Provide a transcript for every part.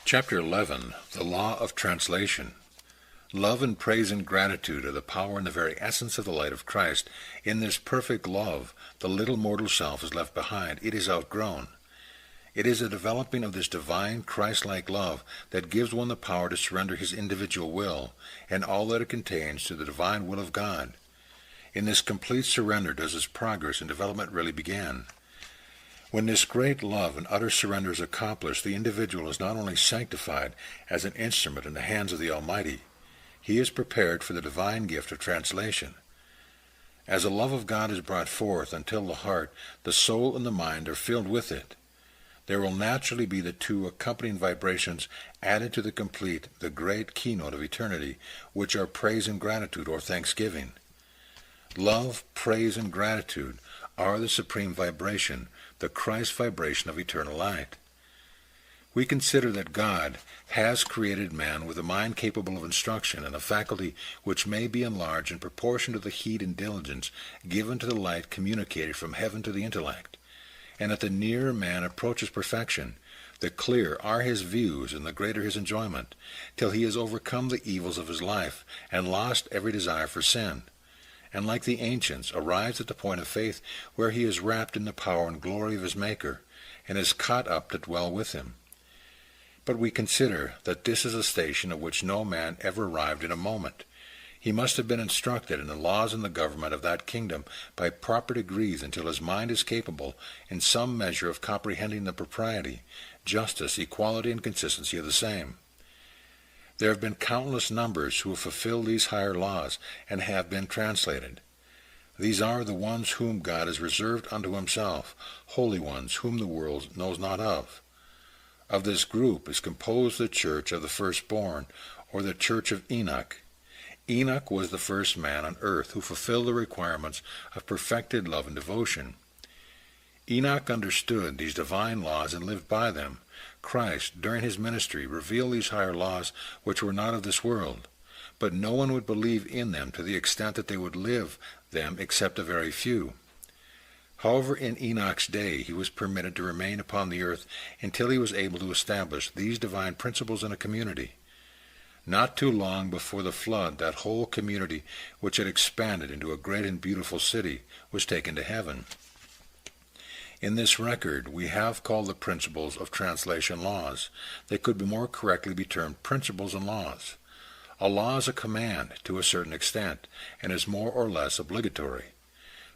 Chapter 11, The Law of Translation. Love and praise and gratitude are the power and the very essence of the light of Christ. In this perfect love, the little mortal self is left behind. It is outgrown. It is a developing of this divine, Christ-like love that gives one the power to surrender his individual will and all that it contains to the divine will of God. In this complete surrender does his progress and development really begin. When this great love and utter surrender is accomplished, the individual is not only sanctified as an instrument in the hands of the Almighty, he is prepared for the divine gift of translation. As the love of God is brought forth until the heart, the soul, and the mind are filled with it, there will naturally be the two accompanying vibrations added to the great keynote of eternity, which are praise and gratitude or thanksgiving. Love, praise, and gratitude are the supreme vibration, the Christ vibration of eternal light. We consider that God has created man with a mind capable of instruction and a faculty which may be enlarged in proportion to the heed and diligence given to the light communicated from heaven to the intellect, and that the nearer man approaches perfection, the clearer are his views and the greater his enjoyment, till he has overcome the evils of his life and lost every desire for sin, and like the ancients arrives at the point of faith where he is wrapped in the power and glory of his Maker, and is caught up to dwell with him. But we consider that this is a station at which no man ever arrived in a moment. He must have been instructed in the laws and the government of that kingdom by proper degrees until his mind is capable in some measure of comprehending the propriety, justice, equality, and consistency of the same. There have been countless numbers who have fulfilled these higher laws and have been translated. These are the ones whom God has reserved unto himself, holy ones whom the world knows not of. Of this group is composed the church of the firstborn, or the church of Enoch. Enoch was the first man on earth who fulfilled the requirements of perfected love and devotion. Enoch understood these divine laws and lived by them. Christ, during his ministry, revealed these higher laws which were not of this world, but no one would believe in them to the extent that they would live them except a very few. However, in Enoch's day he was permitted to remain upon the earth until he was able to establish these divine principles in a community. Not too long before the flood, that whole community, which had expanded into a great and beautiful city, was taken to heaven. In this record we have called the principles of translation laws. They could more correctly be termed principles and laws. A law is a command to a certain extent, and is more or less obligatory.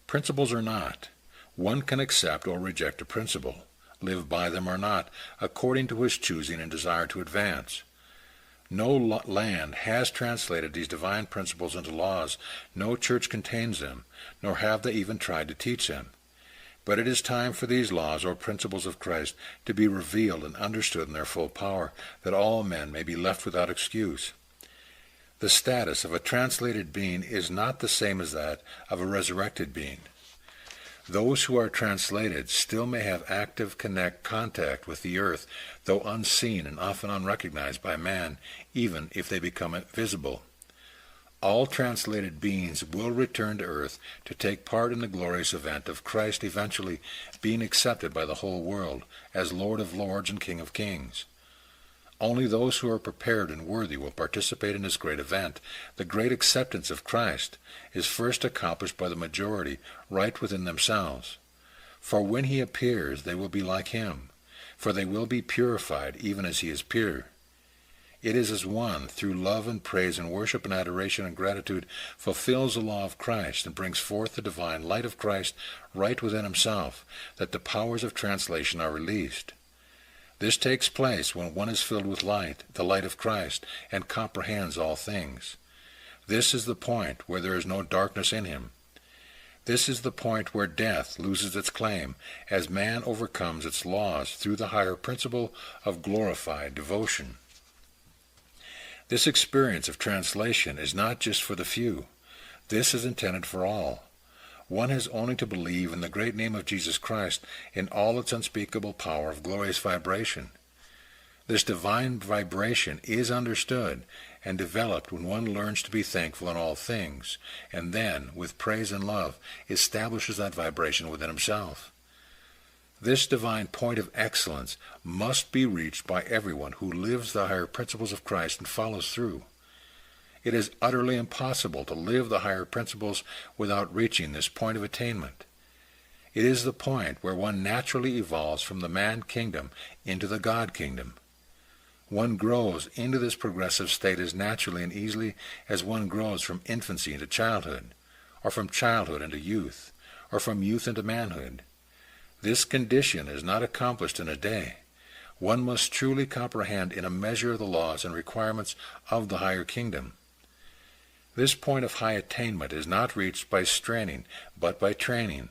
Principles are not. One can accept or reject a principle, live by them or not, according to his choosing and desire to advance. No land has translated these divine principles into laws, no church contains them, nor have they even tried to teach them. But it is time for these laws or principles of Christ to be revealed and understood in their full power, that all men may be left without excuse. The status of a translated being is not the same as that of a resurrected being. Those who are translated still may have active contact with the earth, though unseen and often unrecognized by man, even if they become visible. All translated beings will return to earth to take part in the glorious event of Christ eventually being accepted by the whole world as Lord of Lords and King of Kings. Only those who are prepared and worthy will participate in this great event. The great acceptance of Christ is first accomplished by the majority right within themselves. For when he appears, they will be like him, for they will be purified even as he is pure. It is as one, through love and praise and worship and adoration and gratitude, fulfills the law of Christ and brings forth the divine light of Christ right within himself, that the powers of translation are released. This takes place when one is filled with light, the light of Christ, and comprehends all things. This is the point where there is no darkness in him. This is the point where death loses its claim, as man overcomes its laws through the higher principle of glorified devotion. This experience of translation is not just for the few. This is intended for all. One has only to believe in the great name of Jesus Christ in all its unspeakable power of glorious vibration. This divine vibration is understood and developed when one learns to be thankful in all things, and then, with praise and love, establishes that vibration within himself. This divine point of excellence must be reached by everyone who lives the higher principles of Christ and follows through. It is utterly impossible to live the higher principles without reaching this point of attainment. It is the point where one naturally evolves from the man kingdom into the God kingdom. One grows into this progressive state as naturally and easily as one grows from infancy into childhood, or from childhood into youth, or from youth into manhood. This condition is not accomplished in a day. One must truly comprehend in a measure the laws and requirements of the higher kingdom. This point of high attainment is not reached by straining, but by training.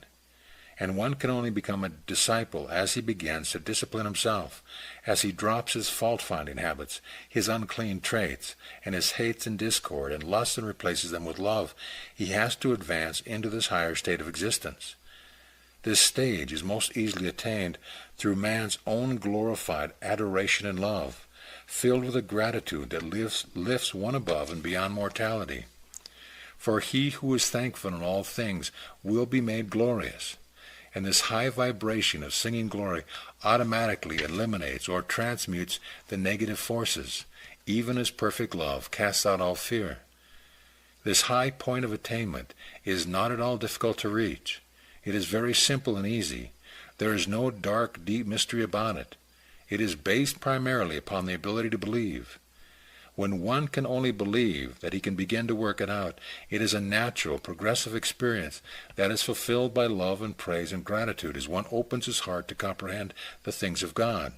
And one can only become a disciple as he begins to discipline himself, as he drops his fault-finding habits, his unclean traits, and his hates and discord and lust, and replaces them with love. He has to advance into this higher state of existence. This stage is most easily attained through man's own glorified adoration and love, filled with a gratitude that lifts one above and beyond mortality. For he who is thankful in all things will be made glorious. And this high vibration of singing glory automatically eliminates or transmutes the negative forces, even as perfect love casts out all fear. This high point of attainment is not at all difficult to reach. It is very simple and easy. There is no dark, deep mystery about it. It is based primarily upon the ability to believe. When one can only believe that he can begin to work it out, it is a natural, progressive experience that is fulfilled by love and praise and gratitude as one opens his heart to comprehend the things of God.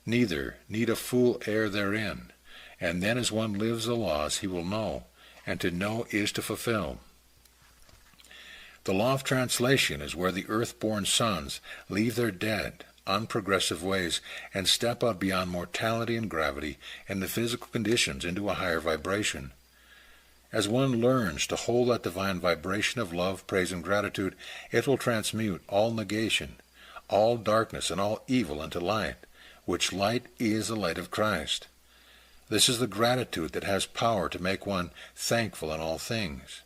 Neither need a fool err therein, and then as one lives the laws he will know, and to know is to fulfill. The law of translation is where the earth-born sons leave their dead, unprogressive ways and step out beyond mortality and gravity and the physical conditions into a higher vibration. As one learns to hold that divine vibration of love, praise, and gratitude, it will transmute all negation, all darkness, and all evil into light, which light is the light of Christ. This is the gratitude that has power to make one thankful in all things.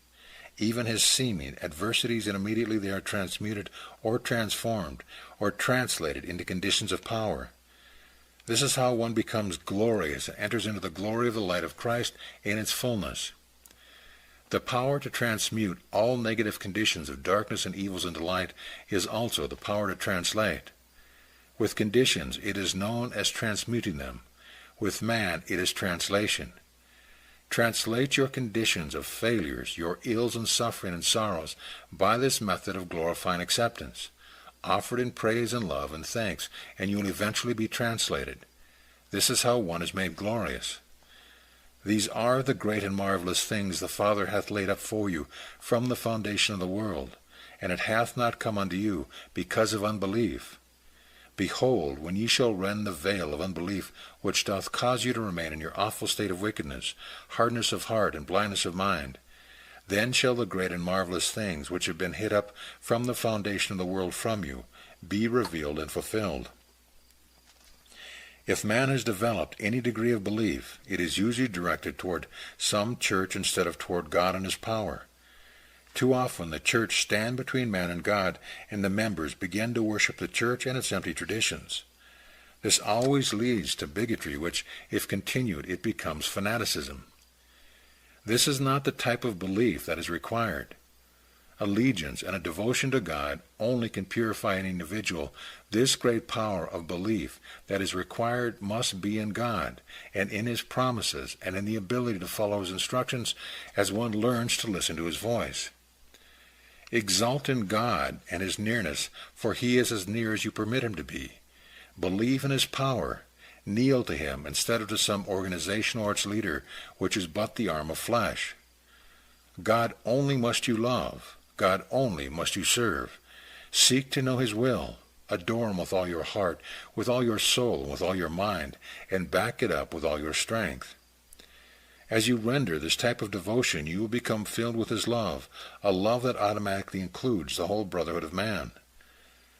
Even his seeming adversities, and immediately they are transmuted or transformed or translated into conditions of power. This is how one becomes glorious and enters into the glory of the light of Christ in its fullness. The power to transmute all negative conditions of darkness and evils into light is also the power to translate. With conditions, it is known as transmuting them. With man, it is translation. Translate your conditions of failures, your ills and suffering and sorrows, by this method of glorifying acceptance. Offer it in praise and love and thanks, and you will eventually be translated. This is how one is made glorious. These are the great and marvelous things the Father hath laid up for you from the foundation of the world, and it hath not come unto you because of unbelief. Behold, when ye shall rend the veil of unbelief, which doth cause you to remain in your awful state of wickedness, hardness of heart, and blindness of mind, then shall the great and marvelous things which have been hid up from the foundation of the world from you be revealed and fulfilled. If man has developed any degree of belief, it is usually directed toward some church instead of toward God and his power. Too often the church stands between man and God, and the members begin to worship the church and its empty traditions. This always leads to bigotry, which, if continued, it becomes fanaticism. This is not the type of belief that is required. Allegiance and a devotion to God only can purify an individual. This great power of belief that is required must be in God, and in his promises, and in the ability to follow his instructions as one learns to listen to his voice. Exalt in God and his nearness, for he is as near as you permit him to be. Believe in his power. Kneel to him instead of to some organization or its leader, which is but the arm of flesh. God only must you love. God only must you serve. Seek to know his will. Adore him with all your heart, with all your soul, with all your mind, and back it up with all your strength. As you render this type of devotion, you will become filled with his love, a love that automatically includes the whole brotherhood of man.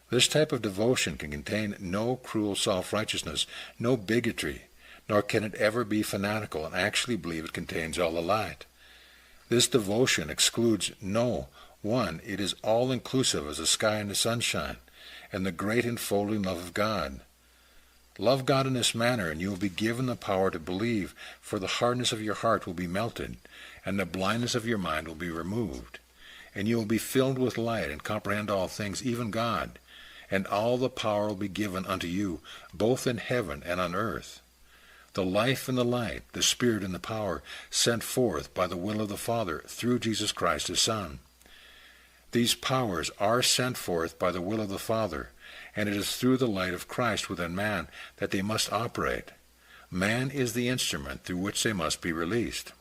This type of devotion can contain no cruel self-righteousness, no bigotry, nor can it ever be fanatical and actually believe it contains all the light. This devotion excludes no one. It is all-inclusive as the sky and the sunshine, and the great enfolding love of God. Love God in this manner, and you will be given the power to believe, for the hardness of your heart will be melted, and the blindness of your mind will be removed. And you will be filled with light, and comprehend all things, even God, and all the power will be given unto you, both in heaven and on earth. The life and the light, the Spirit and the power, sent forth by the will of the Father, through Jesus Christ his Son. These powers are sent forth by the will of the Father, and it is through the light of Christ within man that they must operate. Man is the instrument through which they must be released.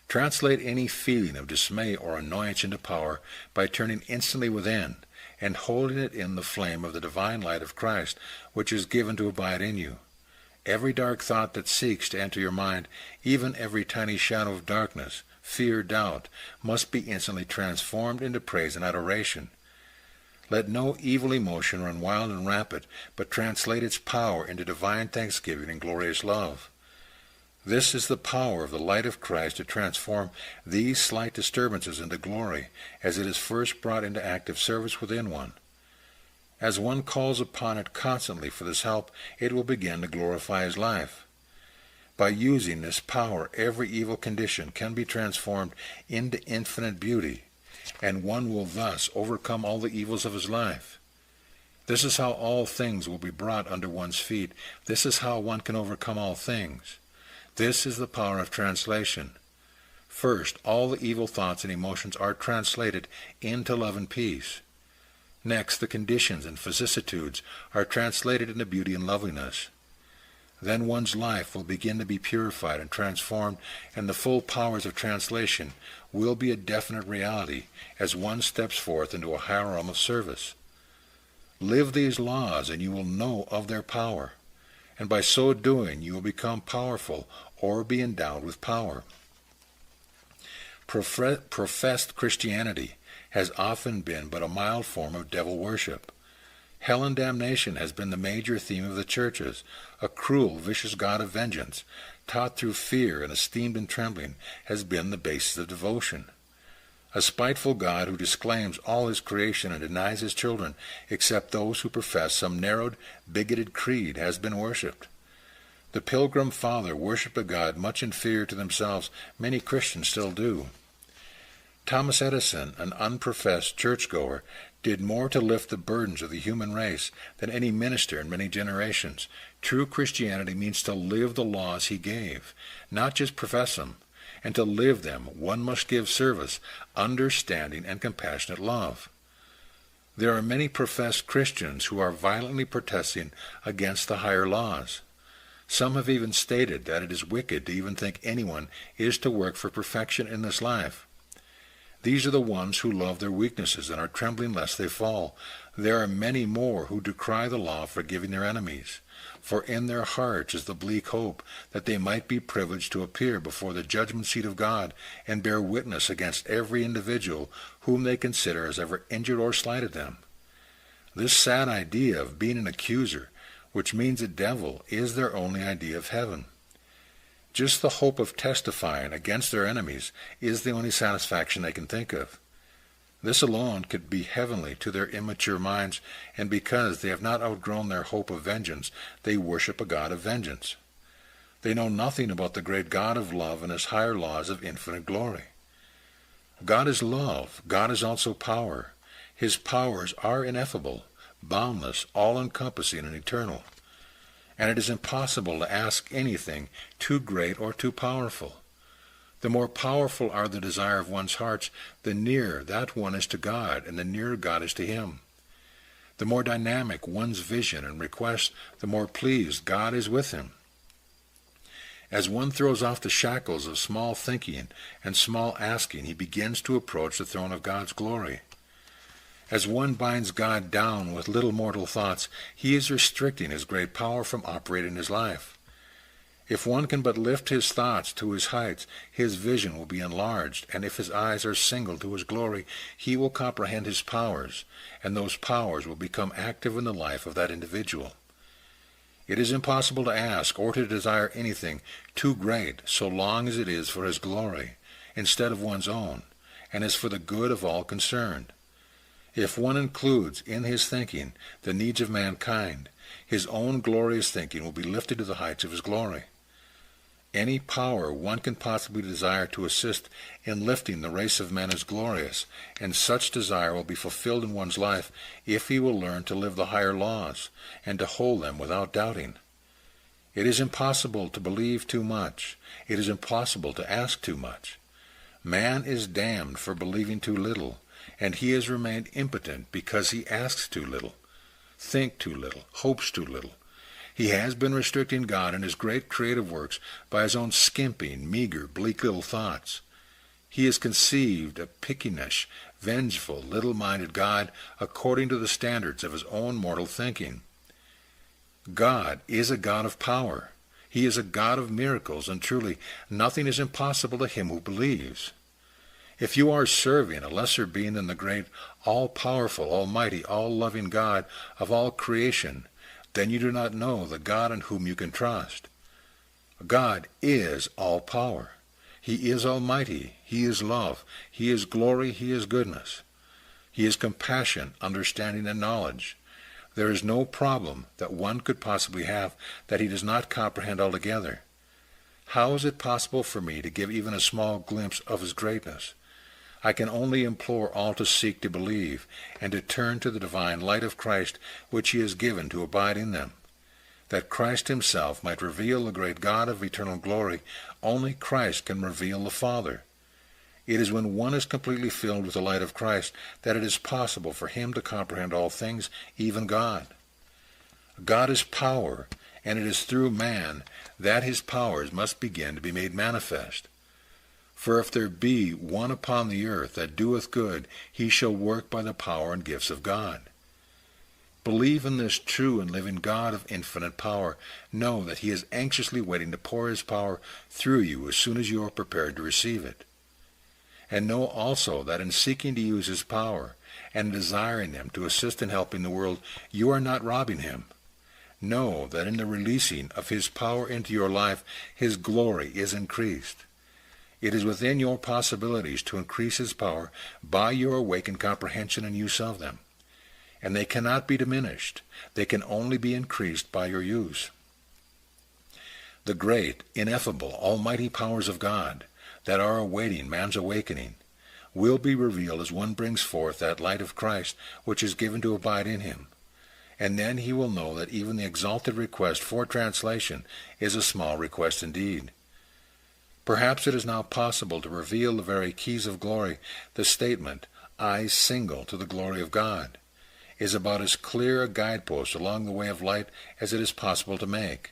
Translate any feeling of dismay or annoyance into power by turning instantly within and holding it in the flame of the divine light of Christ, which is given to abide in you. Every dark thought that seeks to enter your mind, even every tiny shadow of darkness, fear, doubt, must be instantly transformed into praise and adoration. Let no evil emotion run wild and rampant, but translate its power into divine thanksgiving and glorious love. This is the power of the light of Christ to transform these slight disturbances into glory, as it is first brought into active service within one. As one calls upon it constantly for this help, it will begin to glorify his life. By using this power, every evil condition can be transformed into infinite beauty, and one will thus overcome all the evils of his life. This is how all things will be brought under one's feet. This is how one can overcome all things. This is the power of translation. First, all the evil thoughts and emotions are translated into love and peace. Next, the conditions and vicissitudes are translated into beauty and loveliness. Then one's life will begin to be purified and transformed, and the full powers of translation will be a definite reality as one steps forth into a higher realm of service. Live these laws, and you will know of their power, and by so doing you will become powerful or be endowed with power. Professed Christianity has often been but a mild form of devil worship. Hell and damnation has been the major theme of the churches. A cruel, vicious God of vengeance, taught through fear and esteemed in trembling, has been the basis of devotion. A spiteful God who disclaims all his creation and denies his children, except those who profess some narrowed, bigoted creed, has been worshipped. The Pilgrim Father worshipped a God much inferior to themselves. Many Christians still do. Thomas Edison, an unprofessed churchgoer, did more to lift the burdens of the human race than any minister in many generations. True Christianity means to live the laws he gave, not just profess them. And to live them, one must give service, understanding, and compassionate love. There are many professed Christians who are violently protesting against the higher laws. Some have even stated that it is wicked to even think anyone is to work for perfection in this life. These are the ones who love their weaknesses and are trembling lest they fall. There are many more who decry the law of forgiving their enemies, for in their hearts is the bleak hope that they might be privileged to appear before the judgment seat of God and bear witness against every individual whom they consider as ever injured or slighted them. This sad idea of being an accuser, which means a devil, is their only idea of heaven. Just the hope of testifying against their enemies is the only satisfaction they can think of. This alone could be heavenly to their immature minds, and because they have not outgrown their hope of vengeance, they worship a God of vengeance. They know nothing about the great God of love and his higher laws of infinite glory. God is love. God is also power. His powers are ineffable, boundless, all-encompassing, and eternal. And it is impossible to ask anything too great or too powerful. The more powerful are the desire of one's hearts, the nearer that one is to God, and the nearer God is to him. The more dynamic one's vision and request, the more pleased God is with him. As one throws off the shackles of small thinking and small asking, he begins to approach the throne of God's glory. As one binds God down with little mortal thoughts, he is restricting his great power from operating his life. If one can but lift his thoughts to his heights, his vision will be enlarged, and if his eyes are singled to his glory, he will comprehend his powers, and those powers will become active in the life of that individual. It is impossible to ask or to desire anything too great so long as it is for his glory, instead of one's own, and is for the good of all concerned. If one includes in his thinking the needs of mankind, his own glorious thinking will be lifted to the heights of his glory. Any power one can possibly desire to assist in lifting the race of men is glorious, and such desire will be fulfilled in one's life if he will learn to live the higher laws and to hold them without doubting. It is impossible to believe too much. It is impossible to ask too much. Man is damned for believing too little, and he has remained impotent because he asks too little, thinks too little, hopes too little. He has been restricting God and his great creative works by his own skimping, meager, bleak little thoughts. He has conceived a pecunish, vengeful, little-minded God according to the standards of his own mortal thinking. God is a God of power. He is a God of miracles, and truly nothing is impossible to him who believes. If you are serving a lesser being than the great, all-powerful, almighty, all-loving God of all creation, then you do not know the God in whom you can trust. God is all power. He is almighty. He is love. He is glory. He is goodness. He is compassion, understanding, and knowledge. There is no problem that one could possibly have that he does not comprehend altogether. How is it possible for me to give even a small glimpse of his greatness? I can only implore all to seek to believe, and to turn to the divine light of Christ which he has given to abide in them. That Christ himself might reveal the great God of eternal glory, only Christ can reveal the Father. It is when one is completely filled with the light of Christ that it is possible for him to comprehend all things, even God. God is power, and it is through man that his powers must begin to be made manifest. For if there be one upon the earth that doeth good, he shall work by the power and gifts of God. Believe in this true and living God of infinite power. Know that he is anxiously waiting to pour his power through you as soon as you are prepared to receive it. And know also that in seeking to use his power and desiring him to assist in helping the world, you are not robbing him. Know that in the releasing of his power into your life, his glory is increased. It is within your possibilities to increase his power by your awakened comprehension and use of them. And they cannot be diminished. They can only be increased by your use. The great, ineffable, almighty powers of God that are awaiting man's awakening will be revealed as one brings forth that light of Christ which is given to abide in him. And then he will know that even the exalted request for translation is a small request indeed. Perhaps it is now possible to reveal the very keys of glory. The statement, "Eyes single to the glory of God," is about as clear a guidepost along the way of light as it is possible to make.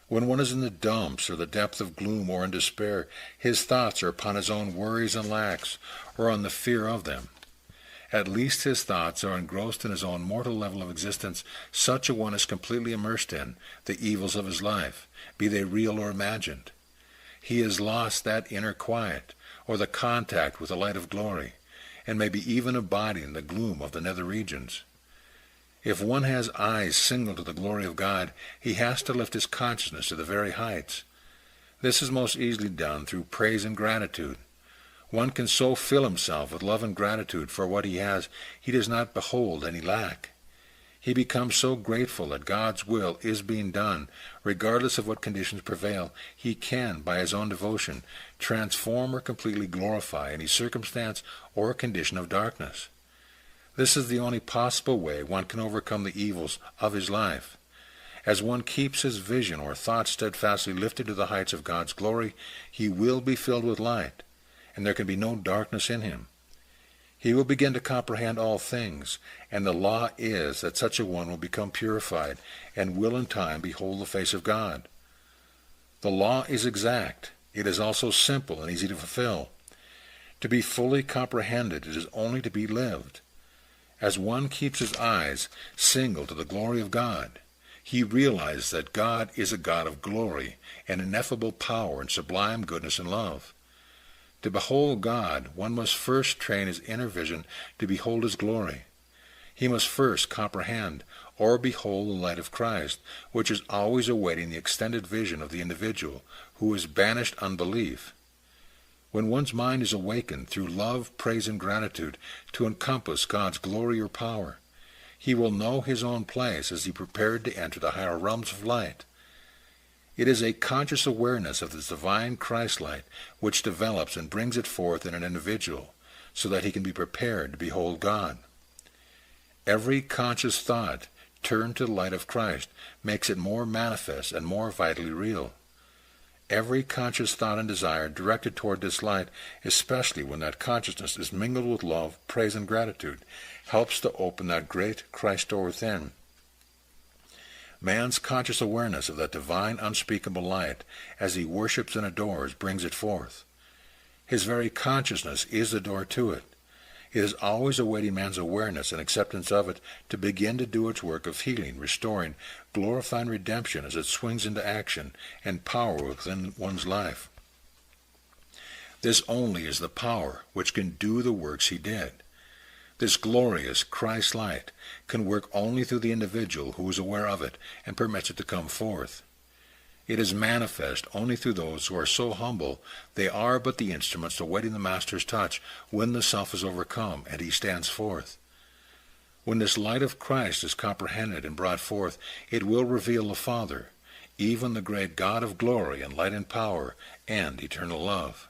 When one is in the dumps or the depth of gloom or in despair, his thoughts are upon his own worries and lacks, or on the fear of them. At least his thoughts are engrossed in his own mortal level of existence. Such a one is completely immersed in the evils of his life, be they real or imagined. He has lost that inner quiet, or the contact with the light of glory, and may be even abiding in the gloom of the nether regions. If one has eyes single to the glory of God, he has to lift his consciousness to the very heights. This is most easily done through praise and gratitude. One can so fill himself with love and gratitude for what he has, he does not behold any lack. He becomes so grateful that God's will is being done, regardless of what conditions prevail. He can, by his own devotion, transform or completely glorify any circumstance or condition of darkness. This is the only possible way one can overcome the evils of his life. As one keeps his vision or thought steadfastly lifted to the heights of God's glory, he will be filled with light, and there can be no darkness in him. He will begin to comprehend all things, and the law is that such a one will become purified, and will in time behold the face of God. The law is exact. It is also simple and easy to fulfill. To be fully comprehended, it is only to be lived. As one keeps his eyes single to the glory of God, he realizes that God is a God of glory and ineffable power and sublime goodness and love. To behold God, one must first train his inner vision to behold his glory. He must first comprehend or behold the light of Christ, which is always awaiting the extended vision of the individual who has banished unbelief. When one's mind is awakened through love, praise, and gratitude to encompass God's glory or power, he will know his own place as he prepared to enter the higher realms of light. It is a conscious awareness of this divine Christ light which develops and brings it forth in an individual so that he can be prepared to behold God. Every conscious thought turned to the light of Christ makes it more manifest and more vitally real. Every conscious thought and desire directed toward this light, especially when that consciousness is mingled with love, praise, and gratitude, helps to open that great Christ door within. Man's conscious awareness of that divine unspeakable light as he worships and adores brings it forth. His very consciousness is the door to it. It is always awaiting man's awareness and acceptance of it to begin to do its work of healing, restoring, glorifying redemption as it swings into action and power within one's life. This only is the power which can do the works he did. This glorious Christ light can work only through the individual who is aware of it and permits it to come forth. It is manifest only through those who are so humble they are but the instruments awaiting the Master's touch when the self is overcome and he stands forth. When this light of Christ is comprehended and brought forth, it will reveal the Father, even the great God of glory and light and power and eternal love.